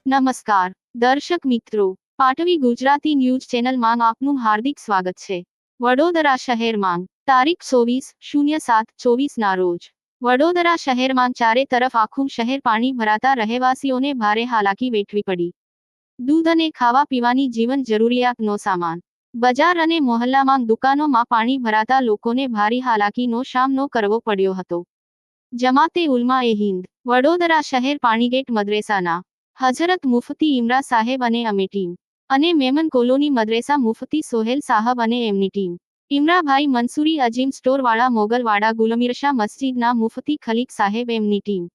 નમસ્કાર દર્શક મિત્રો, પાટવી ગુજરાતી ન્યૂઝ ચેનલમાં આપનું હાર્દિક સ્વાગત છે। વડોદરા શહેરમાં તારીખ 24/07/24 ના રોજ વડોદરા શહેરમાં ચારે તરફ આખું શહેર પાણી ભરાતા રહેવાસીઓને ભારે હાલાકી વેઠવી પડી। દૂધ અને ખાવા પીવાની જીવન જરૂરિયાતનો સામાન બજાર અને મોહલ્લામાં દુકાનોમાં પાણી ભરાતા લોકોને ભારે હાલાકીનો સામનો કરવો પડ્યો હતો। જમાતે ઉલમા એ હિન્દ વડોદરા શહેર પાણીગેટ મદ્રેસાના હઝરત મુફતી ઇમરા સાહેબ અને અમી ટીમ અને મેમન કોલોની મદ્રેસા મુફતી સોહેલ સાહબ અને એમની ટીમ, ઇમરાભાઈ મંસૂરી અજીમ સ્ટોરવાળા મોગલવાડા ગુલમીરશા મસ્જિદના મુફતી ખલીક સાહેબ એમની ટીમ,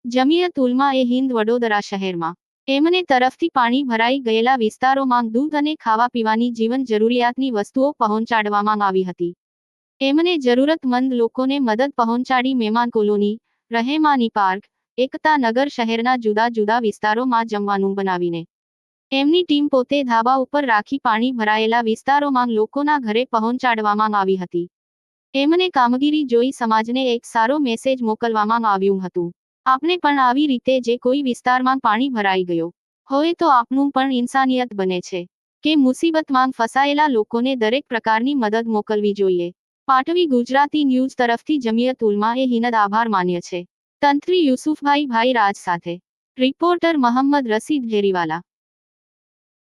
જમિયત ઉલમા એ હિન્દ વડોદરા શહેરમાં એમને તરફથી પાણી ભરાઈ ગયેલા વિસ્તારોમાં દૂધ અને ખાવા પીવાની જીવન જરૂરિયાતની વસ્તુઓ પહોંચાડવામાં આવી હતી। એમને જરૂરતમંદ લોકોને મદદ પહોંચાડી મહેમાન કોલોની, રહેમાની પાર્ક, એકતા નગર શહેરના જુદા જુદા વિસ્તારોમાં જમવાનું બનાવીને એમની ટીમ પોતે ધાબા ઉપર રાખી પાણી ભરાયેલા વિસ્તારોમાં લોકોના ઘરે પહોંચાડવામાં આવી હતી। એમને કામગીરી જોઈ સમાજને એક સારો મેસેજ મોકલવામાં આવ્યું હતું। આપણે પણ આવી રીતે જે કોઈ વિસ્તારમાં પાણી ભરાઈ ગયો હોય તો આપનું પણ ઇન્સાનિયત બને છે કે મુસીબતમાં ફસાયેલા લોકોને દરેક પ્રકારની મદદ મોકલવી જોઈએ। પાટવી ગુજરાતી ન્યૂઝ તરફથી જમિયત ઉલમા એ હિન્દ આભાર માન્ય છે। તંત્રી યુસુફભાઈ રાજ સાથે રિપોર્ટર મોહમ્મદ રસીદ ઝેરીવાલા।